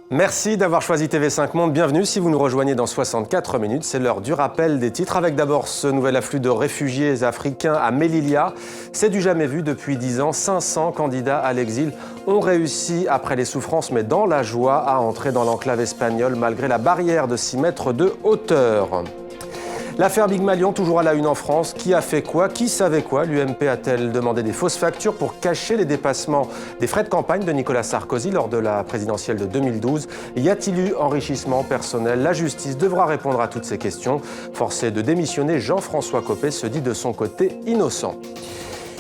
Merci d'avoir choisi TV5 Monde. Bienvenue si vous nous rejoignez dans 64 minutes. C'est l'heure du rappel des titres avec d'abord ce nouvel afflux de réfugiés africains à Melilla. C'est du jamais vu depuis 10 ans. 500 candidats à l'exil ont réussi, après les souffrances mais dans la joie, à entrer dans l'enclave espagnole malgré la barrière de 6 mètres de hauteur. L'affaire Big Malion, toujours à la une en France. Qui a fait quoi? Qui savait quoi? L'UMP a-t-elle demandé des fausses factures pour cacher les dépassements des frais de campagne de Nicolas Sarkozy lors de la présidentielle de 2012? Y a-t-il eu enrichissement personnel? La justice devra répondre à toutes ces questions. Forcé de démissionner, Jean-François Copé se dit de son côté innocent.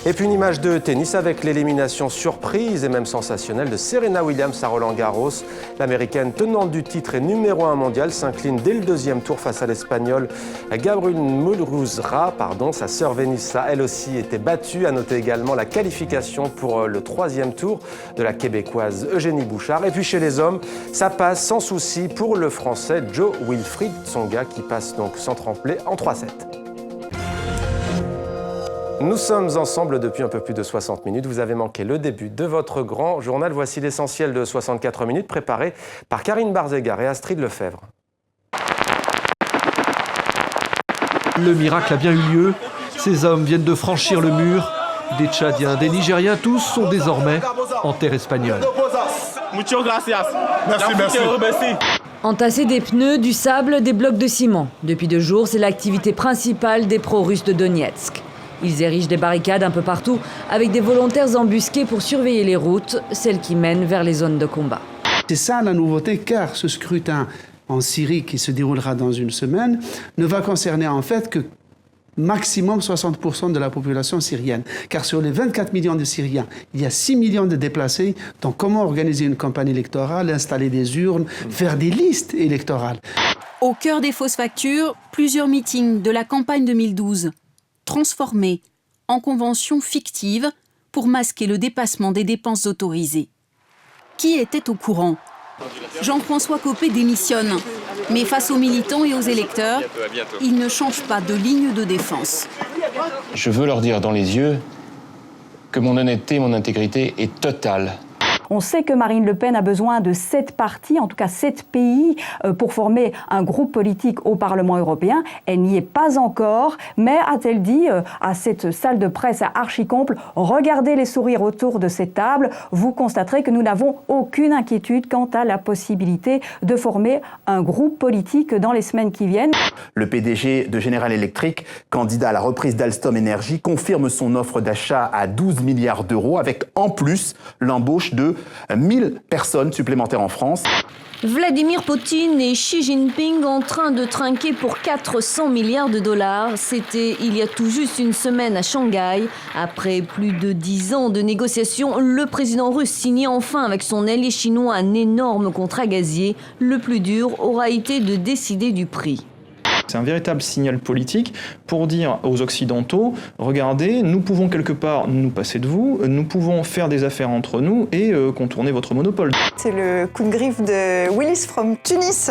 Et puis une image de tennis avec l'élimination surprise et même sensationnelle de Serena Williams à Roland-Garros. L'américaine tenante du titre et numéro 1 mondial s'incline dès le deuxième tour face à l'Espagnole Gabriela Muguruza. Sa sœur Venissa, elle aussi, était battue. À noter également la qualification pour le troisième tour de la Québécoise Eugénie Bouchard. Et puis chez les hommes, ça passe sans souci pour le Français Jo-Wilfried Tsonga qui passe donc sans trembler en 3-7. Nous sommes ensemble depuis un peu plus de 60 minutes. Vous avez manqué le début de votre grand journal. Voici l'essentiel de 64 minutes préparé par Karine Barzegar et Astrid Lefebvre. Le miracle a bien eu lieu. Ces hommes viennent de franchir le mur. Des Tchadiens, des Nigériens, tous sont désormais en terre espagnole. Merci. Entasser des pneus, du sable, des blocs de ciment. Depuis 2 jours, c'est l'activité principale des pro-russes de Donetsk. Ils érigent des barricades un peu partout avec des volontaires embusqués pour surveiller les routes, celles qui mènent vers les zones de combat. C'est ça la nouveauté, car ce scrutin en Syrie qui se déroulera dans une semaine ne va concerner en fait que maximum 60% de la population syrienne. Car sur les 24 millions de Syriens, il y a 6 millions de déplacés. Donc comment organiser une campagne électorale, installer des urnes, faire des listes électorales? Au cœur des fausses factures, plusieurs meetings de la campagne 2012. Transformés en conventions fictives pour masquer le dépassement des dépenses autorisées. Qui était au courant? Jean-François Copé démissionne. Mais face aux militants et aux électeurs, il ne change pas de ligne de défense. Je veux leur dire dans les yeux que mon honnêteté, mon intégrité est totale. On sait que Marine Le Pen a besoin de 7 partis, en tout cas 7 pays, pour former un groupe politique au Parlement européen. Elle n'y est pas encore, mais a-t-elle dit à cette salle de presse archi-comble, regardez les sourires autour de cette table, vous constaterez que nous n'avons aucune inquiétude quant à la possibilité de former un groupe politique dans les semaines qui viennent. Le PDG de General Electric, candidat à la reprise d'Alstom Energy, confirme son offre d'achat à 12 milliards d'euros avec en plus l'embauche de 1000 personnes supplémentaires en France. Vladimir Poutine et Xi Jinping en train de trinquer pour 400 milliards de dollars. C'était il y a tout juste une semaine à Shanghai. Après plus de 10 ans de négociations, le président russe signait enfin avec son allié chinois un énorme contrat gazier. Le plus dur aura été de décider du prix. C'est un véritable signal politique pour dire aux Occidentaux, regardez, nous pouvons quelque part nous passer de vous, nous pouvons faire des affaires entre nous et contourner votre monopole. C'est le coup de griffe de Willis from Tunis.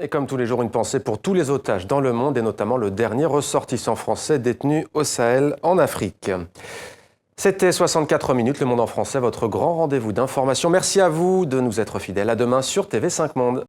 Et comme tous les jours, une pensée pour tous les otages dans le monde et notamment le dernier ressortissant français détenu au Sahel en Afrique. C'était 64 minutes, Le Monde en français, votre grand rendez-vous d'information. Merci à vous de nous être fidèles. À demain sur TV5 Monde.